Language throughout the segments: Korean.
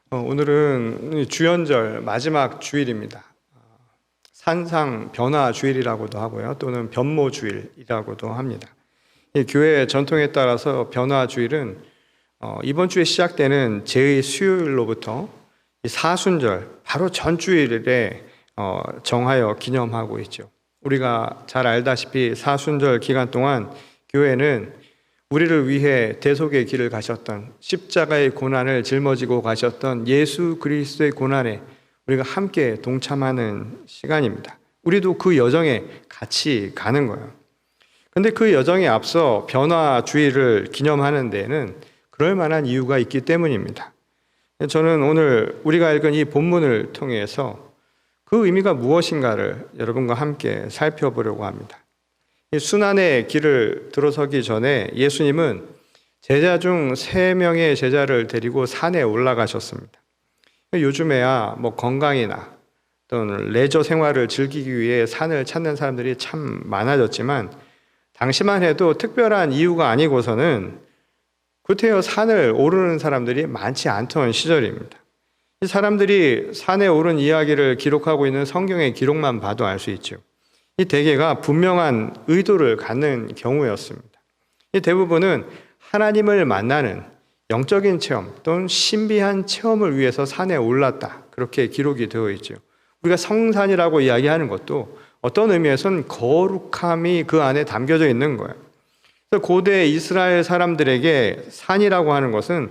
오늘은 주연절 마지막 주일입니다. 산상 변화 주일이라고도 하고요, 또는 변모 주일이라고도 합니다. 이 교회 전통에 따라서 변화 주일은 이번 주에 시작되는 제 수요일로부터 사순절 바로 전 주일에 정하여 기념하고 있죠. 우리가 잘 알다시피 사순절 기간 동안 교회는 우리를 위해 대속의 길을 가셨던, 십자가의 고난을 짊어지고 가셨던 예수 그리스도의 고난에 우리가 함께 동참하는 시간입니다. 우리도 그 여정에 같이 가는 거예요. 그런데 그 여정에 앞서 변화 주일을 기념하는 데에는 그럴 만한 이유가 있기 때문입니다. 저는 오늘 우리가 읽은 이 본문을 통해서 그 의미가 무엇인가를 여러분과 함께 살펴보려고 합니다. 이 순환의 길을 들어서기 전에 예수님은 제자 중 3명의 제자를 데리고 산에 올라가셨습니다. 요즘에야 건강이나 또는 레저 생활을 즐기기 위해 산을 찾는 사람들이 참 많아졌지만, 당시만 해도 특별한 이유가 아니고서는 구태여 산을 오르는 사람들이 많지 않던 시절입니다. 이 사람들이 산에 오른 이야기를 기록하고 있는 성경의 기록만 봐도 알 수 있죠. 이 대개가 분명한 의도를 갖는 경우였습니다. 이 대부분은 하나님을 만나는 영적인 체험 또는 신비한 체험을 위해서 산에 올랐다, 그렇게 기록이 되어 있죠. 우리가 성산이라고 이야기하는 것도 어떤 의미에서는 거룩함이 그 안에 담겨져 있는 거예요. 그래서 고대 이스라엘 사람들에게 산이라고 하는 것은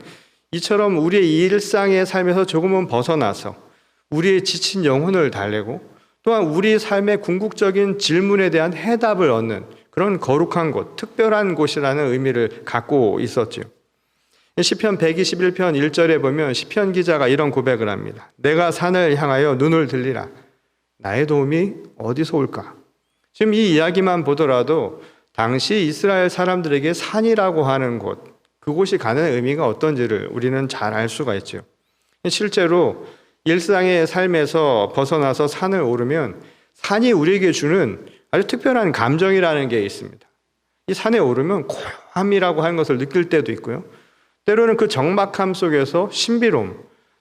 이처럼 우리의 일상의 삶에서 조금은 벗어나서 우리의 지친 영혼을 달래고, 또한 우리 삶의 궁극적인 질문에 대한 해답을 얻는 그런 거룩한 곳, 특별한 곳이라는 의미를 갖고 있었죠. 시편 121편 1절에 보면 시편 기자가 이런 고백을 합니다. 내가 산을 향하여 눈을 들리라. 나의 도움이 어디서 올까? 지금 이 이야기만 보더라도 당시 이스라엘 사람들에게 산이라고 하는 곳, 그곳이 가는 의미가 어떤지를 우리는 잘 알 수가 있죠. 실제로 일상의 삶에서 벗어나서 산을 오르면 산이 우리에게 주는 아주 특별한 감정이라는 게 있습니다. 이 산에 오르면 고요함이라고 하는 것을 느낄 때도 있고요, 때로는 그 적막함 속에서 신비로움,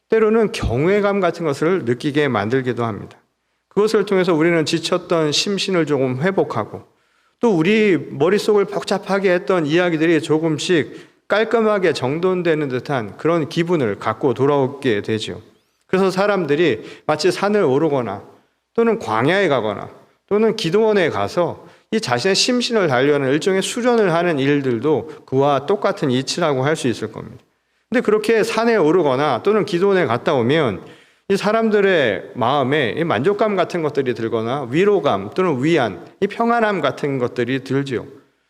때로는 경외감 같은 것을 느끼게 만들기도 합니다. 그것을 통해서 우리는 지쳤던 심신을 조금 회복하고, 또 우리 머릿속을 복잡하게 했던 이야기들이 조금씩 깔끔하게 정돈되는 듯한 그런 기분을 갖고 돌아오게 되죠. 그래서 사람들이 마치 산을 오르거나 또는 광야에 가거나 또는 기도원에 가서 이 자신의 심신을 달려는 일종의 수련을 하는 일들도 그와 똑같은 이치라고 할 수 있을 겁니다. 근데 그렇게 산에 오르거나 또는 기도원에 갔다 오면 이 사람들의 마음에 이 만족감 같은 것들이 들거나 위로감 또는 위안, 이 평안함 같은 것들이 들지요.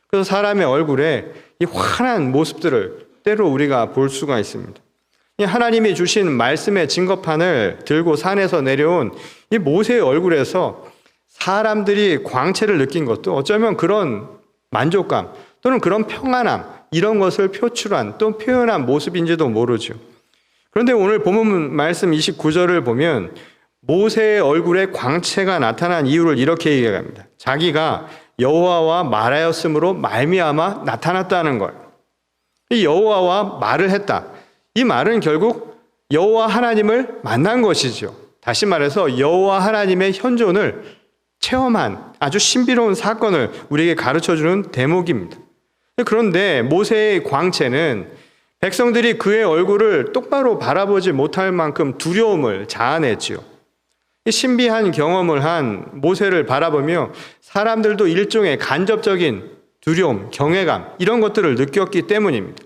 그래서 사람의 얼굴에 이 환한 모습들을 때로 우리가 볼 수가 있습니다. 하나님이 주신 말씀의 증거판을 들고 산에서 내려온 이 모세의 얼굴에서 사람들이 광채를 느낀 것도 어쩌면 그런 만족감 또는 그런 평안함, 이런 것을 표출한 또 표현한 모습인지도 모르죠. 그런데 오늘 본문 말씀 29절을 보면 모세의 얼굴에 광채가 나타난 이유를 이렇게 얘기합니다. 자기가 여호와와 말하였으므로 말미암아 나타났다는 거예요. 이 여호와와 말을 했다. 이 말은 결국 여호와 하나님을 만난 것이죠. 다시 말해서 여호와 하나님의 현존을 체험한 아주 신비로운 사건을 우리에게 가르쳐주는 대목입니다. 그런데 모세의 광채는 백성들이 그의 얼굴을 똑바로 바라보지 못할 만큼 두려움을 자아냈지요. 이 신비한 경험을 한 모세를 바라보며 사람들도 일종의 간접적인 두려움, 경외감, 이런 것들을 느꼈기 때문입니다.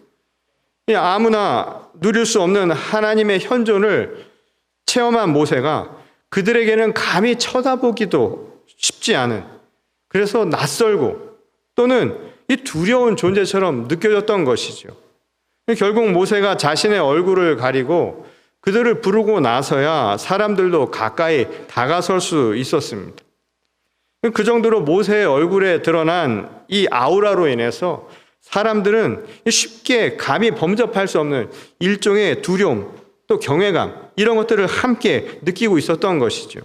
아무나 누릴 수 없는 하나님의 현존을 체험한 모세가 그들에게는 감히 쳐다보기도 쉽지 않은, 그래서 낯설고 또는 이 두려운 존재처럼 느껴졌던 것이죠. 결국 모세가 자신의 얼굴을 가리고 그들을 부르고 나서야 사람들도 가까이 다가설 수 있었습니다. 그 정도로 모세의 얼굴에 드러난 이 아우라로 인해서 사람들은 쉽게 감히 범접할 수 없는 일종의 두려움, 또 경외감, 이런 것들을 함께 느끼고 있었던 것이죠.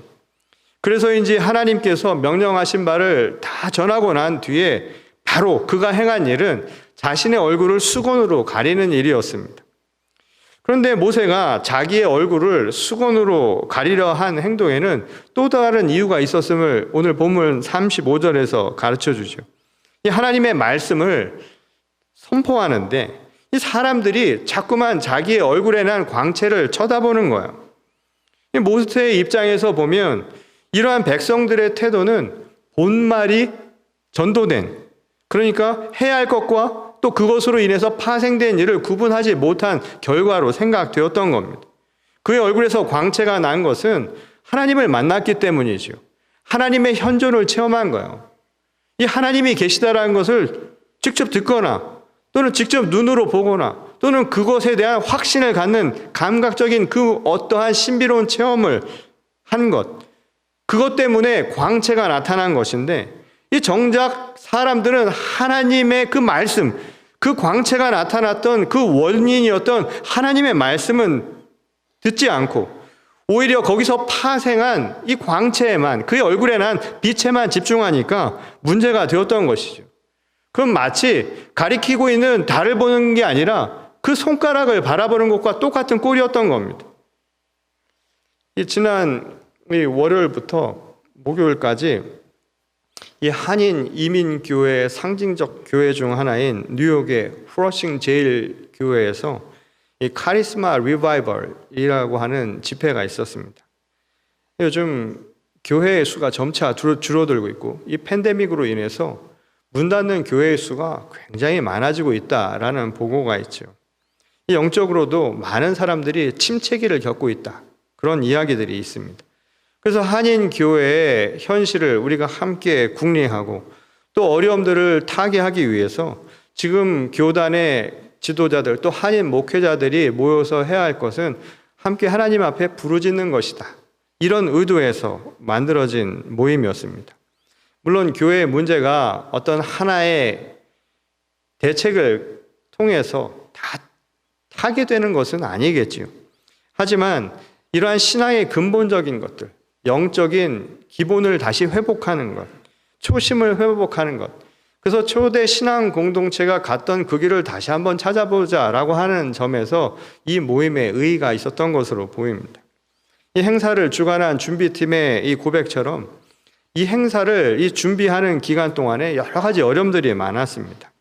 그래서인지 하나님께서 명령하신 바를 다 전하고 난 뒤에 바로 그가 행한 일은 자신의 얼굴을 수건으로 가리는 일이었습니다. 그런데 모세가 자기의 얼굴을 수건으로 가리려 한 행동에는 또 다른 이유가 있었음을 오늘 본문 35절에서 가르쳐 주죠. 이 하나님의 말씀을 선포하는데 이 사람들이 자꾸만 자기의 얼굴에 난 광채를 쳐다보는 거예요. 이 모세의 입장에서 보면 이러한 백성들의 태도는 본말이 전도된, 그러니까 해야 할 것과 또 그것으로 인해서 파생된 일을 구분하지 못한 결과로 생각되었던 겁니다. 그의 얼굴에서 광채가 난 것은 하나님을 만났기 때문이죠. 하나님의 현존을 체험한 거예요. 이 하나님이 계시다라는 것을 직접 듣거나 또는 직접 눈으로 보거나 또는 그것에 대한 확신을 갖는 감각적인 그 어떠한 신비로운 체험을 한 것, 그것 때문에 광채가 나타난 것인데, 이 정작 사람들은 하나님의 그 말씀, 그 광채가 나타났던 그 원인이었던 하나님의 말씀은 듣지 않고 오히려 거기서 파생한 이 광채에만, 그의 얼굴에 난 빛에만 집중하니까 문제가 되었던 것이죠. 그럼 마치 가리키고 있는 달을 보는 게 아니라 그 손가락을 바라보는 것과 똑같은 꼴이었던 겁니다. 지난 월요일부터 목요일까지 이 한인 이민교회의 상징적 교회 중 하나인 뉴욕의 프러싱 제일 교회에서 이 카리스마 리바이벌이라고 하는 집회가 있었습니다. 요즘 교회의 수가 점차 줄어들고 있고 이 팬데믹으로 인해서 문 닫는 교회의 수가 굉장히 많아지고 있다라는 보고가 있죠. 영적으로도 많은 사람들이 침체기를 겪고 있다, 그런 이야기들이 있습니다. 그래서 한인 교회의 현실을 우리가 함께 궁리하고 또 어려움들을 타개하기 위해서 지금 교단의 지도자들 또 한인 목회자들이 모여서 해야 할 것은 함께 하나님 앞에 부르짖는 것이다, 이런 의도에서 만들어진 모임이었습니다. 물론 교회의 문제가 어떤 하나의 대책을 통해서 다 타개되는 것은 아니겠지요. 하지만 이러한 신앙의 근본적인 것들, 영적인 기본을 다시 회복하는 것, 초심을 회복하는 것, 그래서 초대 신앙 공동체가 갔던 그 길을 다시 한번 찾아보자라고 하는 점에서 이 모임에 의의가 있었던 것으로 보입니다. 이 행사를 주관한 준비팀의 이 고백처럼 이 행사를 준비하는 기간 동안에 여러 가지 어려움들이 많았습니다.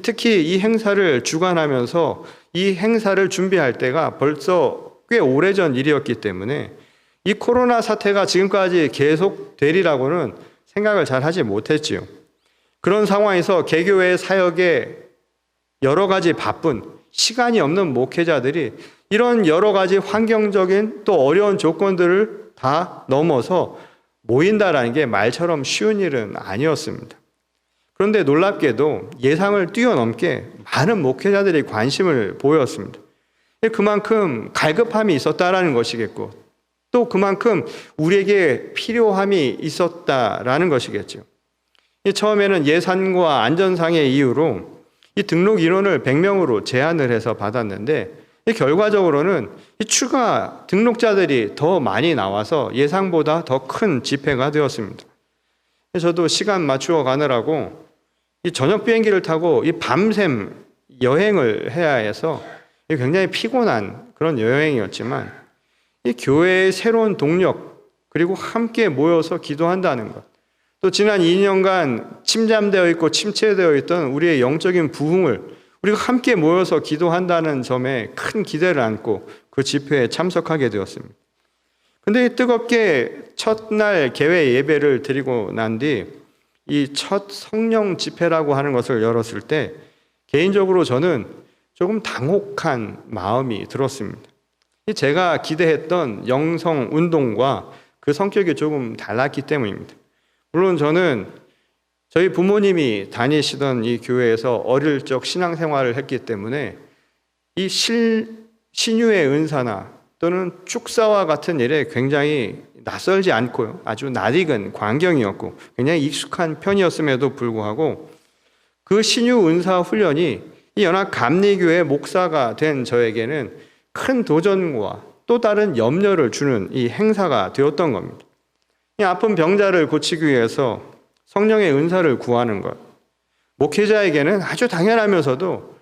특히 이 행사를 주관하면서 이 행사를 준비할 때가 벌써 꽤 오래전 일이었기 때문에 이 코로나 사태가 지금까지 계속되리라고는 생각을 잘 하지 못했지요. 그런 상황에서 개교회 사역에 여러 가지 바쁜 시간이 없는 목회자들이 이런 여러 가지 환경적인 또 어려운 조건들을 다 넘어서 모인다라는 게 말처럼 쉬운 일은 아니었습니다. 그런데 놀랍게도 예상을 뛰어넘게 많은 목회자들이 관심을 보였습니다. 그만큼 갈급함이 있었다라는 것이겠고 또 그만큼 우리에게 필요함이 있었다라는 것이겠죠. 처음에는 예산과 안전상의 이유로 이 등록 인원을 100명으로 제한을 해서 받았는데 결과적으로는 이 추가 등록자들이 더 많이 나와서 예상보다 더 큰 집회가 되었습니다. 저도 시간 맞추어 가느라고 이 저녁 비행기를 타고 이 밤샘 여행을 해야 해서 굉장히 피곤한 그런 여행이었지만 이 교회의 새로운 동력 그리고 함께 모여서 기도한다는 것, 또 지난 2년간 침잠되어 있고 침체되어 있던 우리의 영적인 부흥을 우리가 함께 모여서 기도한다는 점에 큰 기대를 안고 그 집회에 참석하게 되었습니다. 근데 뜨겁게 첫날 개회 예배를 드리고 난 뒤 이 첫 성령 집회라고 하는 것을 열었을 때 개인적으로 저는 조금 당혹한 마음이 들었습니다. 제가 기대했던 영성 운동과 그 성격이 조금 달랐기 때문입니다. 물론 저는 저희 부모님이 다니시던 이 교회에서 어릴 적 신앙생활을 했기 때문에 이 신유의 은사나 또는 축사와 같은 일에 굉장히 낯설지 않고요, 아주 낯익은 광경이었고 굉장히 익숙한 편이었음에도 불구하고 그 신유 은사 훈련이 이 연합 감리교회 목사가 된 저에게는 큰 도전과 또 다른 염려를 주는 이 행사가 되었던 겁니다. 이 아픈 병자를 고치기 위해서 성령의 은사를 구하는 것, 목회자에게는 아주 당연하면서도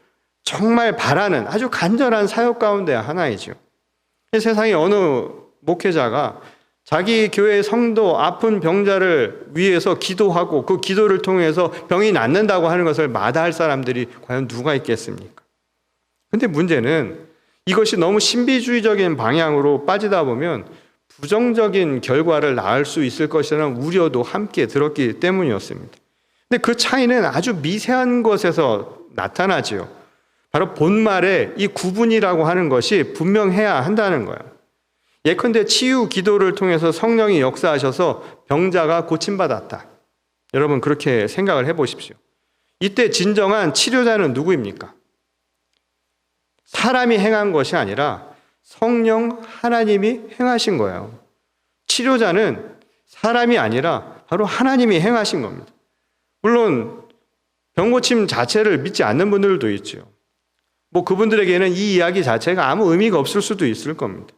정말 바라는 아주 간절한 사역 가운데 하나이죠. 세상에 어느 목회자가 자기 교회 성도 아픈 병자를 위해서 기도하고 그 기도를 통해서 병이 낫는다고 하는 것을 마다할 사람들이 과연 누가 있겠습니까? 근데 문제는 이것이 너무 신비주의적인 방향으로 빠지다 보면 부정적인 결과를 낳을 수 있을 것이라는 우려도 함께 들었기 때문이었습니다. 근데 그 차이는 아주 미세한 것에서 나타나지요. 바로 본말에 이 구분이라고 하는 것이 분명해야 한다는 거예요. 예컨대 치유 기도를 통해서 성령이 역사하셔서 병자가 고침받았다. 여러분 그렇게 생각을 해보십시오. 이때 진정한 치료자는 누구입니까? 사람이 행한 것이 아니라 성령 하나님이 행하신 거예요. 치료자는 사람이 아니라 바로 하나님이 행하신 겁니다. 물론 병고침 자체를 믿지 않는 분들도 있죠. 그분들에게는 이 이야기 자체가 아무 의미가 없을 수도 있을 겁니다.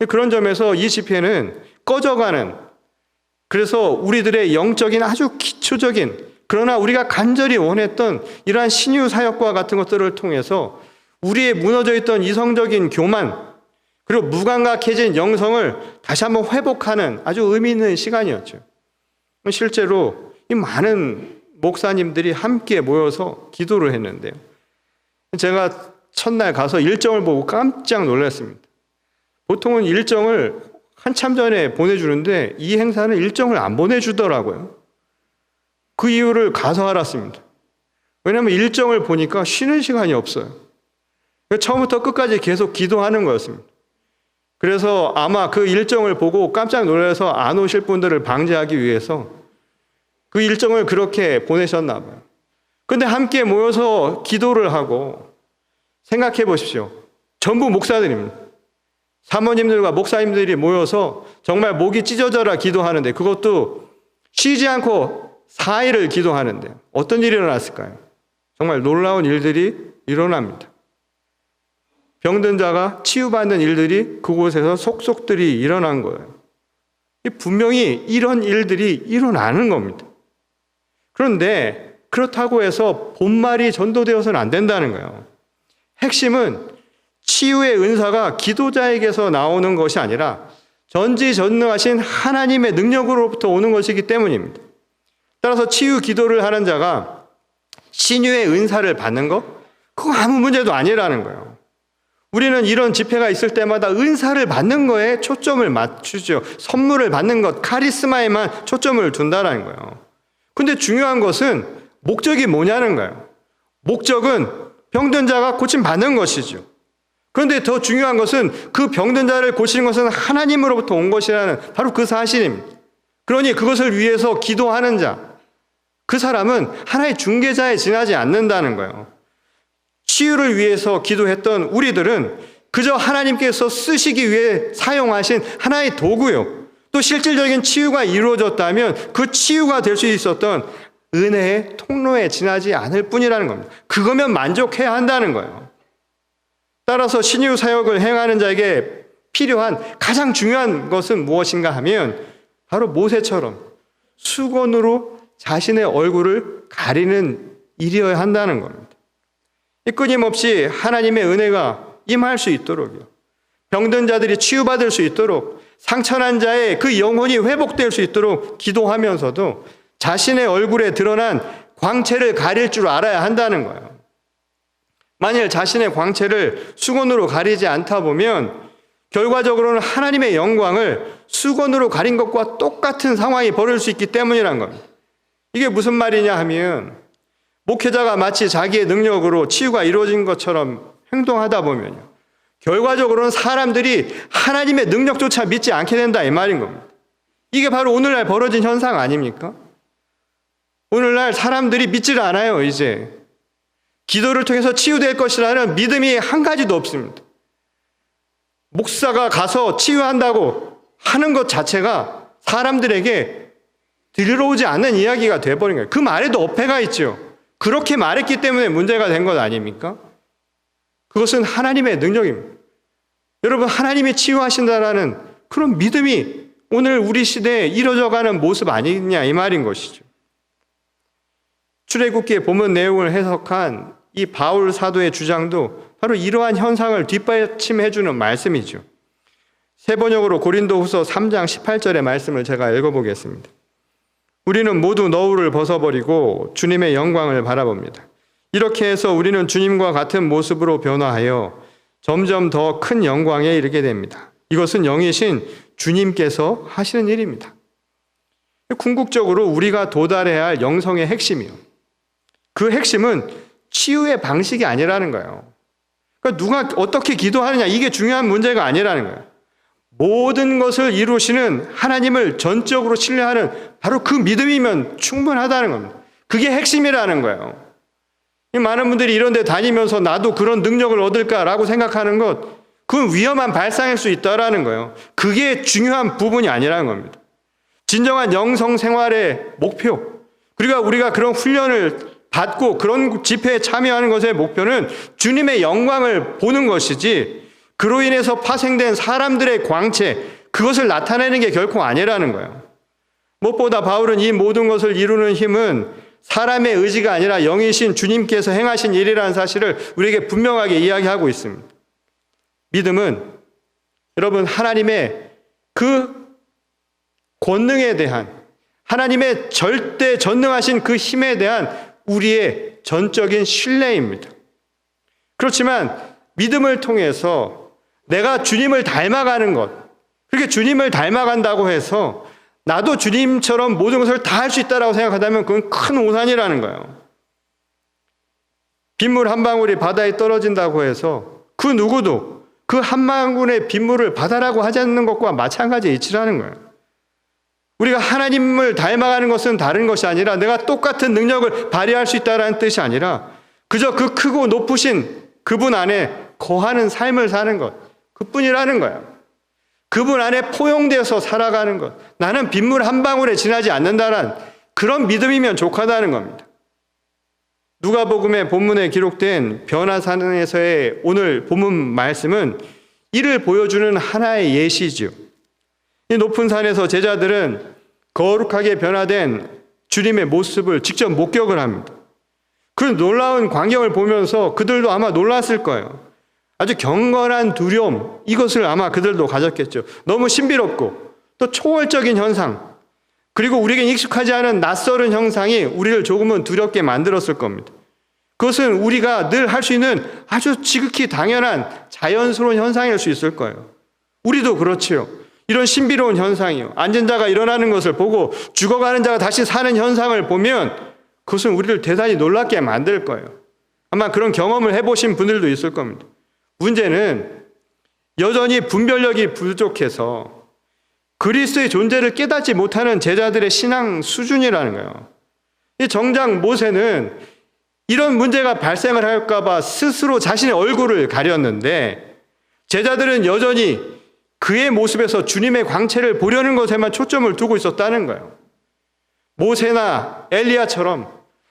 그런 점에서 이 집회는 꺼져가는, 그래서 우리들의 영적인 아주 기초적인, 그러나 우리가 간절히 원했던 이러한 신유 사역과 같은 것들을 통해서 우리의 무너져 있던 이성적인 교만, 그리고 무감각해진 영성을 다시 한번 회복하는 아주 의미 있는 시간이었죠. 실제로 이 많은 목사님들이 함께 모여서 기도를 했는데요. 제가 첫날 가서 일정을 보고 깜짝 놀랐습니다. 보통은 일정을 한참 전에 보내주는데 이 행사는 일정을 안 보내주더라고요. 그 이유를 가서 알았습니다. 왜냐하면 일정을 보니까 쉬는 시간이 없어요. 처음부터 끝까지 계속 기도하는 거였습니다. 그래서 아마 그 일정을 보고 깜짝 놀라서 안 오실 분들을 방지하기 위해서 그 일정을 그렇게 보내셨나 봐요. 근데 함께 모여서 기도를 하고 생각해 보십시오. 전부 목사들입니다. 사모님들과 목사님들이 모여서 정말 목이 찢어져라 기도하는데, 그것도 쉬지 않고 4일을 기도하는데 어떤 일이 일어났을까요? 정말 놀라운 일들이 일어납니다. 병든 자가 치유받는 일들이 그곳에서 속속들이 일어난 거예요. 분명히 이런 일들이 일어나는 겁니다. 그런데 그렇다고 해서 본말이 전도되어서는 안 된다는 거예요. 핵심은 치유의 은사가 기도자에게서 나오는 것이 아니라 전지전능하신 하나님의 능력으로부터 오는 것이기 때문입니다. 따라서 치유 기도를 하는 자가 신유의 은사를 받는 것, 그거 아무 문제도 아니라는 거예요. 우리는 이런 집회가 있을 때마다 은사를 받는 거에 초점을 맞추죠. 선물을 받는 것, 카리스마에만 초점을 둔다는 거예요. 근데 중요한 것은 목적이 뭐냐는 거예요. 목적은 병든 자가 고침받는 것이죠. 그런데 더 중요한 것은 그 병든 자를 고치는 것은 하나님으로부터 온 것이라는 바로 그 사실입니다. 그러니 그것을 위해서 기도하는 자, 그 사람은 하나의 중개자에 지나지 않는다는 거예요. 치유를 위해서 기도했던 우리들은 그저 하나님께서 쓰시기 위해 사용하신 하나의 도구요. 또 실질적인 치유가 이루어졌다면 그 치유가 될 수 있었던 은혜의 통로에 지나지 않을 뿐이라는 겁니다. 그거면 만족해야 한다는 거예요. 따라서 신유 사역을 행하는 자에게 필요한 가장 중요한 것은 무엇인가 하면 바로 모세처럼 수건으로 자신의 얼굴을 가리는 일이어야 한다는 겁니다. 끊임없이 하나님의 은혜가 임할 수 있도록요. 병든 자들이 치유받을 수 있도록, 상처난 자의 그 영혼이 회복될 수 있도록 기도하면서도 자신의 얼굴에 드러난 광채를 가릴 줄 알아야 한다는 거예요. 만일 자신의 광채를 수건으로 가리지 않다 보면 결과적으로는 하나님의 영광을 수건으로 가린 것과 똑같은 상황이 벌어질 수 있기 때문이라는 겁니다. 이게 무슨 말이냐 하면 목회자가 마치 자기의 능력으로 치유가 이루어진 것처럼 행동하다 보면요, 결과적으로는 사람들이 하나님의 능력조차 믿지 않게 된다 이 말인 겁니다. 이게 바로 오늘날 벌어진 현상 아닙니까? 오늘날 사람들이 믿지를 않아요. 이제 기도를 통해서 치유될 것이라는 믿음이 한 가지도 없습니다. 목사가 가서 치유한다고 하는 것 자체가 사람들에게 들려오지 않는 이야기가 돼버린 거예요. 그 말에도 어폐가 있죠. 그렇게 말했기 때문에 문제가 된 것 아닙니까? 그것은 하나님의 능력입니다. 여러분, 하나님이 치유하신다라는 그런 믿음이 오늘 우리 시대에 이루어져가는 모습 아니냐 이 말인 것이죠. 출애굽기의 본문 내용을 해석한 이 바울 사도의 주장도 바로 이러한 현상을 뒷받침해주는 말씀이죠. 세 번역으로 고린도후서 3장 18절의 말씀을 제가 읽어보겠습니다. 우리는 모두 너울을 벗어버리고 주님의 영광을 바라봅니다. 이렇게 해서 우리는 주님과 같은 모습으로 변화하여 점점 더 큰 영광에 이르게 됩니다. 이것은 영이신 주님께서 하시는 일입니다. 궁극적으로 우리가 도달해야 할 영성의 핵심이요. 그 핵심은 치유의 방식이 아니라는 거예요. 그러니까 누가 어떻게 기도하느냐 이게 중요한 문제가 아니라는 거예요. 모든 것을 이루시는 하나님을 전적으로 신뢰하는 바로 그 믿음이면 충분하다는 겁니다. 그게 핵심이라는 거예요. 많은 분들이 이런 데 다니면서 나도 그런 능력을 얻을까라고 생각하는 것, 그건 위험한 발상일 수 있다라는 거예요. 그게 중요한 부분이 아니라는 겁니다. 진정한 영성 생활의 목표, 그리고 우리가 그런 훈련을 받고 그런 집회에 참여하는 것의 목표는 주님의 영광을 보는 것이지, 그로 인해서 파생된 사람들의 광채, 그것을 나타내는 게 결코 아니라는 거예요. 무엇보다 바울은 이 모든 것을 이루는 힘은 사람의 의지가 아니라 영이신 주님께서 행하신 일이라는 사실을 우리에게 분명하게 이야기하고 있습니다. 믿음은 여러분 하나님의 그 권능에 대한, 하나님의 절대 전능하신 그 힘에 대한 우리의 전적인 신뢰입니다. 그렇지만 믿음을 통해서 내가 주님을 닮아가는 것, 그렇게 주님을 닮아간다고 해서 나도 주님처럼 모든 것을 다 할 수 있다고 생각한다면 그건 큰 오산이라는 거예요. 빗물 한 방울이 바다에 떨어진다고 해서 그 누구도 그 한 방울의 빗물을 바다라고 하지 않는 것과 마찬가지의 이치라는 거예요. 우리가 하나님을 닮아가는 것은 다른 것이 아니라 내가 똑같은 능력을 발휘할 수 있다는 뜻이 아니라 그저 그 크고 높으신 그분 안에 거하는 삶을 사는 것, 그뿐이라는 거예요. 그분 안에 포용되어서 살아가는 것, 나는 빗물 한 방울에 지나지 않는다는 그런 믿음이면 족하다는 겁니다. 누가복음의 본문에 기록된 변화산에서의 오늘 본문 말씀은 이를 보여주는 하나의 예시죠. 이 높은 산에서 제자들은 거룩하게 변화된 주님의 모습을 직접 목격을 합니다. 그 놀라운 광경을 보면서 그들도 아마 놀랐을 거예요. 아주 경건한 두려움, 이것을 아마 그들도 가졌겠죠. 너무 신비롭고 또 초월적인 현상, 그리고 우리에게 익숙하지 않은 낯설은 형상이 우리를 조금은 두렵게 만들었을 겁니다. 그것은 우리가 늘 할 수 있는 아주 지극히 당연한 자연스러운 현상일 수 있을 거예요. 우리도 그렇지요. 이런 신비로운 현상이요. 앉은 자가 일어나는 것을 보고 죽어가는 자가 다시 사는 현상을 보면 그것은 우리를 대단히 놀랍게 만들 거예요. 아마 그런 경험을 해보신 분들도 있을 겁니다. 문제는 여전히 분별력이 부족해서 그리스도의 존재를 깨닫지 못하는 제자들의 신앙 수준이라는 거예요. 정작 모세는 이런 문제가 발생을 할까 봐 스스로 자신의 얼굴을 가렸는데 제자들은 여전히 그의 모습에서 주님의 광채를 보려는 것에만 초점을 두고 있었다는 거예요. 모세나 엘리야처럼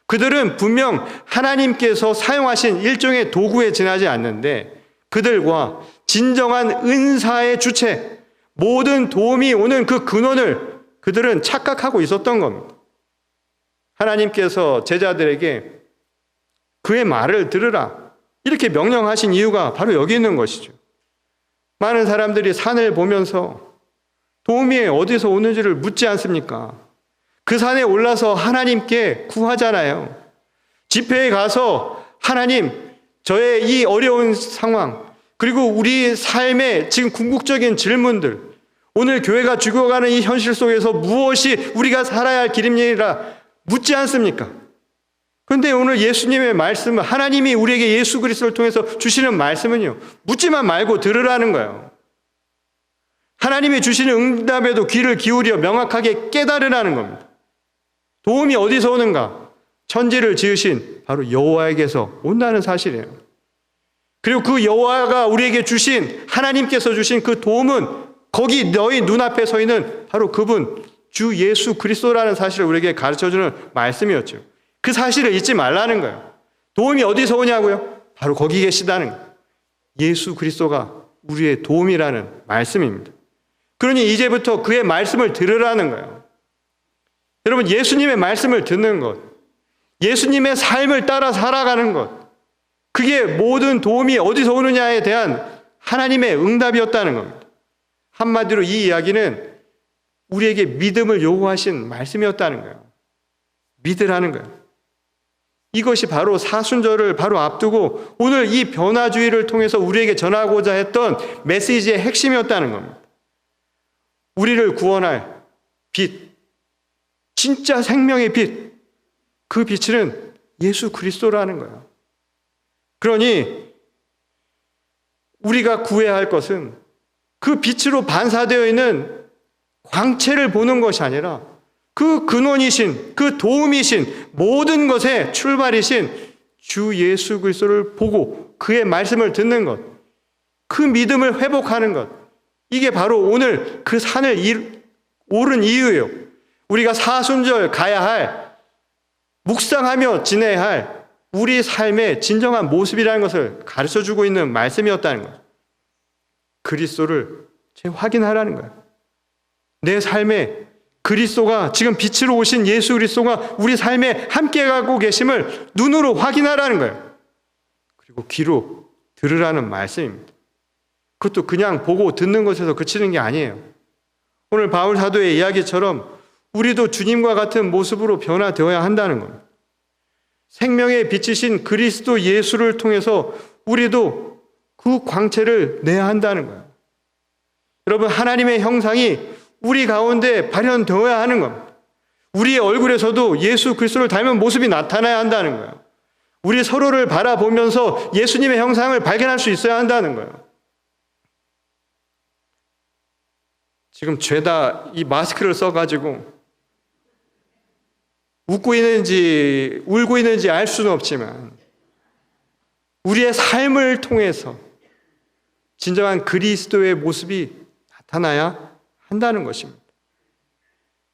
그들은 분명 하나님께서 사용하신 일종의 도구에 지나지 않는데 그들과 진정한 은사의 주체, 모든 도움이 오는 그 근원을 그들은 착각하고 있었던 겁니다. 하나님께서 제자들에게 그의 말을 들으라 이렇게 명령하신 이유가 바로 여기 있는 것이죠. 많은 사람들이 산을 보면서 도움이 어디서 오는지를 묻지 않습니까? 그 산에 올라서 하나님께 구하잖아요. 집회에 가서 하나님, 저의 이 어려운 상황, 그리고 우리 삶의 지금 궁극적인 질문들, 오늘 교회가 죽어가는 이 현실 속에서 무엇이 우리가 살아야 할 길입니까? 묻지 않습니까? 그런데 오늘 예수님의 말씀은, 하나님이 우리에게 예수 그리스도를 통해서 주시는 말씀은요, 묻지만 말고 들으라는 거예요. 하나님이 주시는 응답에도 귀를 기울여 명확하게 깨달으라는 겁니다. 도움이 어디서 오는가? 천지를 지으신 바로 여호와에게서 온다는 사실이에요. 그리고 그 여호와가 우리에게 주신, 하나님께서 주신 그 도움은 거기 너희 눈앞에 서 있는 바로 그분 주 예수 그리스도라는 사실을 우리에게 가르쳐주는 말씀이었죠. 그 사실을 잊지 말라는 거예요. 도움이 어디서 오냐고요? 바로 거기 계시다는 거예요. 예수 그리스도가 우리의 도움이라는 말씀입니다. 그러니 이제부터 그의 말씀을 들으라는 거예요. 여러분, 예수님의 말씀을 듣는 것, 예수님의 삶을 따라 살아가는 것, 그게 모든 도움이 어디서 오느냐에 대한 하나님의 응답이었다는 겁니다. 한마디로 이 이야기는 우리에게 믿음을 요구하신 말씀이었다는 거예요. 믿으라는 거예요. 이것이 바로 사순절을 바로 앞두고 오늘 이 변화주의를 통해서 우리에게 전하고자 했던 메시지의 핵심이었다는 겁니다. 우리를 구원할 빛, 진짜 생명의 빛, 그 빛은 예수 그리스도라는 거예요. 그러니 우리가 구해야 할 것은 그 빛으로 반사되어 있는 광채를 보는 것이 아니라 그 근원이신, 그 도움이신, 모든 것의 출발이신 주 예수 그리스도를 보고 그의 말씀을 듣는 것, 그 믿음을 회복하는 것, 이게 바로 오늘 그 산을 오른 이유예요. 우리가 사순절 가야 할, 묵상하며 지내야 할 우리 삶의 진정한 모습이라는 것을 가르쳐주고 있는 말씀이었다는 거예요. 그리스도를 확인하라는 거예요. 내 삶에 그리스도가, 지금 빛으로 오신 예수 그리스도가 우리 삶에 함께 가고 계심을 눈으로 확인하라는 거예요. 그리고 귀로 들으라는 말씀입니다. 그것도 그냥 보고 듣는 것에서 그치는 게 아니에요. 오늘 바울 사도의 이야기처럼 우리도 주님과 같은 모습으로 변화되어야 한다는 겁니다. 생명의 빛이신 그리스도 예수를 통해서 우리도 그 광채를 내야 한다는 거예요. 여러분, 하나님의 형상이 우리 가운데 발현되어야 하는 겁니다. 우리의 얼굴에서도 예수 그리스도를 닮은 모습이 나타나야 한다는 거예요. 우리 서로를 바라보면서 예수님의 형상을 발견할 수 있어야 한다는 거예요. 지금 죄다 이 마스크를 써가지고 웃고 있는지 울고 있는지 알 수는 없지만 우리의 삶을 통해서 진정한 그리스도의 모습이 나타나야 한다는 것입니다.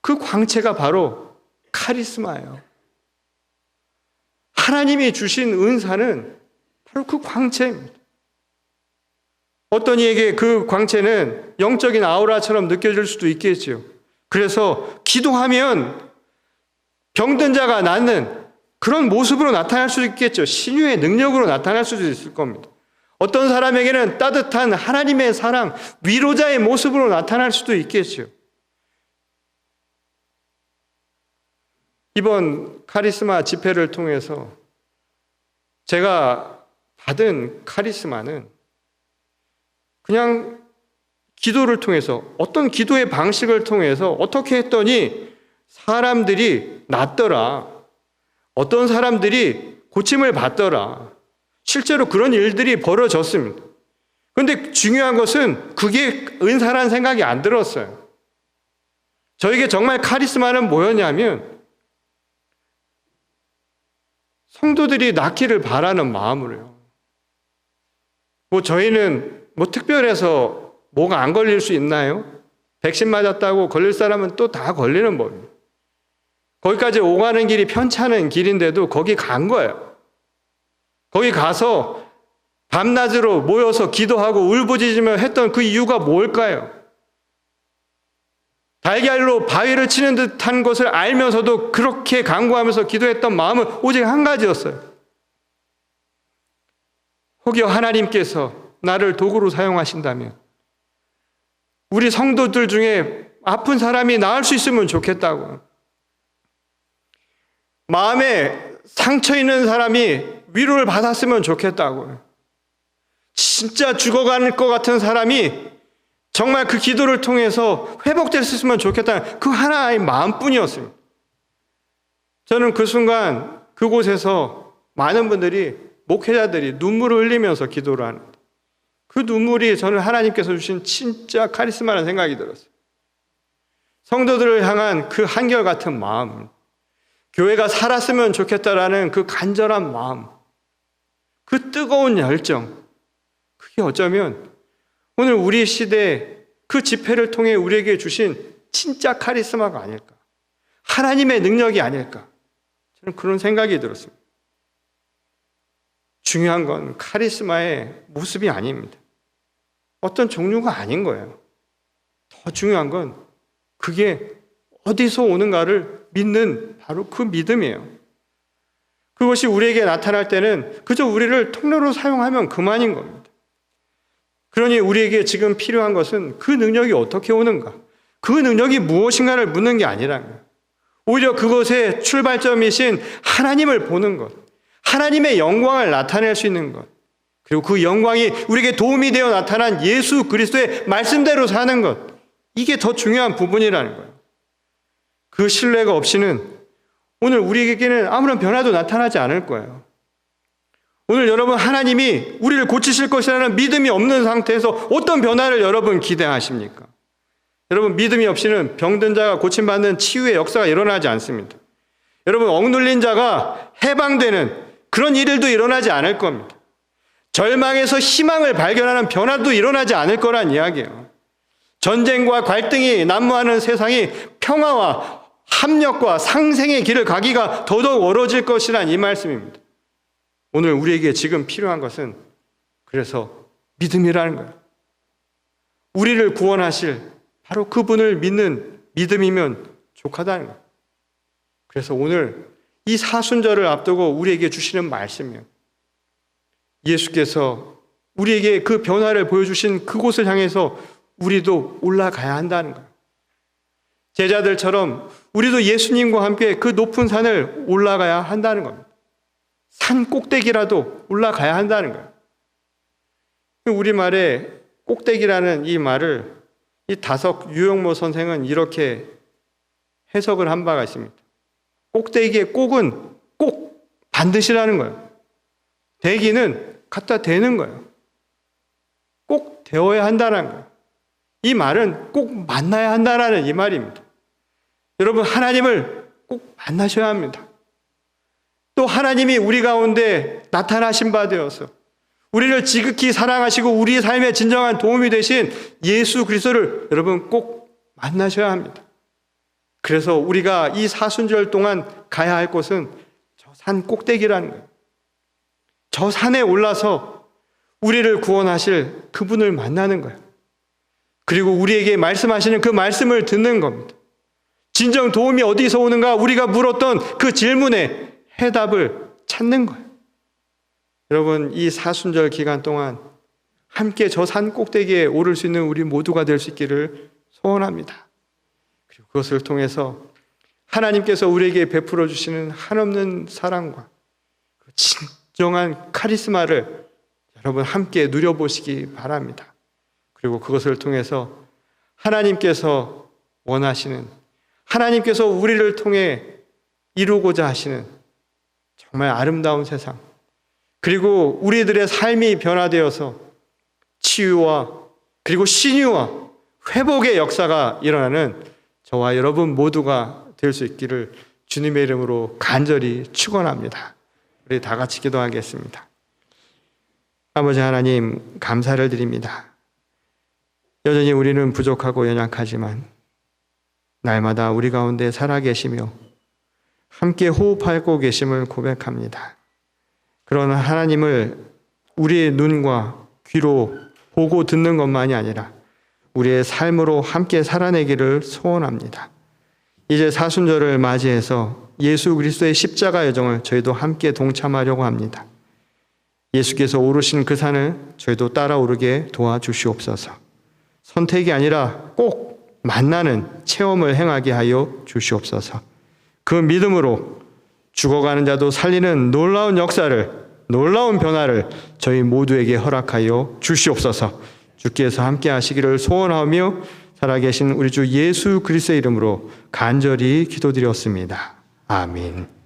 그 광채가 바로 카리스마예요. 하나님이 주신 은사는 바로 그 광채입니다. 어떤 이에게 그 광채는 영적인 아우라처럼 느껴질 수도 있겠지요. 그래서 기도하면 병든 자가 낫는 그런 모습으로 나타날 수도 있겠죠. 신유의 능력으로 나타날 수도 있을 겁니다. 어떤 사람에게는 따뜻한 하나님의 사랑, 위로자의 모습으로 나타날 수도 있겠죠. 이번 카리스마 집회를 통해서 제가 받은 카리스마는 그냥 기도를 통해서, 어떤 기도의 방식을 통해서 어떻게 했더니 사람들이 낫더라, 어떤 사람들이 고침을 받더라, 실제로 그런 일들이 벌어졌습니다. 그런데 중요한 것은 그게 은사라는 생각이 안 들었어요. 저에게 정말 카리스마는 뭐였냐면 성도들이 낫기를 바라는 마음으로요. 저희는 특별해서 뭐가 안 걸릴 수 있나요? 백신 맞았다고 걸릴 사람은 또 다 걸리는 법입니다. 거기까지 오가는 길이 편찮은 길인데도 거기 간 거예요. 거기 가서 밤낮으로 모여서 기도하고 울부짖으며 했던 그 이유가 뭘까요? 달걀로 바위를 치는 듯한 것을 알면서도 그렇게 간구하면서 기도했던 마음은 오직 한 가지였어요. 혹여 하나님께서 나를 도구로 사용하신다면 우리 성도들 중에 아픈 사람이 나을 수 있으면 좋겠다고, 마음에 상처 있는 사람이 위로를 받았으면 좋겠다고, 진짜 죽어갈 것 같은 사람이 정말 그 기도를 통해서 회복됐으면 좋겠다는 그 하나의 마음뿐이었습니다. 저는 그 순간 그곳에서 많은 분들이, 목회자들이 눈물을 흘리면서 기도를 하는, 그 눈물이 저는 하나님께서 주신 진짜 카리스마라는 생각이 들었어요. 성도들을 향한 그 한결같은 마음, 교회가 살았으면 좋겠다라는 그 간절한 마음, 그 뜨거운 열정, 그게 어쩌면 오늘 우리 시대에 그 집회를 통해 우리에게 주신 진짜 카리스마가 아닐까, 하나님의 능력이 아닐까, 저는 그런 생각이 들었습니다. 중요한 건 카리스마의 모습이 아닙니다. 어떤 종류가 아닌 거예요. 더 중요한 건 그게 어디서 오는가를 믿는 바로 그 믿음이에요. 그것이 우리에게 나타날 때는 그저 우리를 통로로 사용하면 그만인 겁니다. 그러니 우리에게 지금 필요한 것은 그 능력이 어떻게 오는가? 그 능력이 무엇인가를 묻는 게 아니라는 거예요. 오히려 그것의 출발점이신 하나님을 보는 것, 하나님의 영광을 나타낼 수 있는 것, 그리고 그 영광이 우리에게 도움이 되어 나타난 예수 그리스도의 말씀대로 사는 것, 이게 더 중요한 부분이라는 거예요. 그 신뢰가 없이는 오늘 우리에게는 아무런 변화도 나타나지 않을 거예요. 오늘 여러분, 하나님이 우리를 고치실 것이라는 믿음이 없는 상태에서 어떤 변화를 여러분 기대하십니까? 여러분, 믿음이 없이는 병든 자가 고침받는 치유의 역사가 일어나지 않습니다. 여러분, 억눌린 자가 해방되는 그런 일들도 일어나지 않을 겁니다. 절망에서 희망을 발견하는 변화도 일어나지 않을 거란 이야기예요. 전쟁과 갈등이 난무하는 세상이 평화와 합력과 상생의 길을 가기가 더더욱 어려워질 것이란 이 말씀입니다. 오늘 우리에게 지금 필요한 것은 그래서 믿음이라는 거예요. 우리를 구원하실 바로 그분을 믿는 믿음이면 족하다는 거예요. 그래서 오늘 이 사순절을 앞두고 우리에게 주시는 말씀이에요. 예수께서 우리에게 그 변화를 보여주신 그곳을 향해서 우리도 올라가야 한다는 거예요. 제자들처럼 우리도 예수님과 함께 그 높은 산을 올라가야 한다는 겁니다. 산 꼭대기라도 올라가야 한다는 거예요. 우리말에 꼭대기라는 이 말을 이 다석 유영모 선생은 이렇게 해석을 한 바가 있습니다. 꼭대기의 꼭은 꼭 반드시라는 거예요. 대기는 갖다 대는 거예요. 꼭 되어야 한다는 거예요. 이 말은 꼭 만나야 한다는 이 말입니다. 여러분, 하나님을 꼭 만나셔야 합니다. 또 하나님이 우리 가운데 나타나신 바 되어서 우리를 지극히 사랑하시고 우리 삶에 진정한 도움이 되신 예수 그리스도를 여러분 꼭 만나셔야 합니다. 그래서 우리가 이 사순절 동안 가야 할 곳은 저 산 꼭대기라는 거예요. 저 산에 올라서 우리를 구원하실 그분을 만나는 거예요. 그리고 우리에게 말씀하시는 그 말씀을 듣는 겁니다. 진정 도움이 어디서 오는가, 우리가 물었던 그 질문에 해답을 찾는 거예요. 여러분, 이 사순절 기간 동안 함께 저 산 꼭대기에 오를 수 있는 우리 모두가 될 수 있기를 소원합니다. 그리고 그것을 통해서 하나님께서 우리에게 베풀어 주시는 한없는 사랑과 그 진정한 카리스마를 여러분 함께 누려보시기 바랍니다. 그리고 그것을 통해서 하나님께서 원하시는, 하나님께서 우리를 통해 이루고자 하시는 정말 아름다운 세상, 그리고 우리들의 삶이 변화되어서 치유와 그리고 신유와 회복의 역사가 일어나는 저와 여러분 모두가 될 수 있기를 주님의 이름으로 간절히 축원합니다. 우리 다 같이 기도하겠습니다. 아버지 하나님, 감사를 드립니다. 여전히 우리는 부족하고 연약하지만 날마다 우리 가운데 살아계시며 함께 호흡하고 계심을 고백합니다. 그러나 하나님을 우리의 눈과 귀로 보고 듣는 것만이 아니라 우리의 삶으로 함께 살아내기를 소원합니다. 이제 사순절을 맞이해서 예수 그리스도의 십자가 여정을 저희도 함께 동참하려고 합니다. 예수께서 오르신 그 산을 저희도 따라 오르게 도와주시옵소서. 선택이 아니라 꼭 만나는 체험을 행하게 하여 주시옵소서. 그 믿음으로 죽어가는 자도 살리는 놀라운 역사를, 놀라운 변화를 저희 모두에게 허락하여 주시옵소서. 주께서 함께 하시기를 소원하며 살아계신 우리 주 예수 그리스도의 이름으로 간절히 기도드렸습니다. 아멘.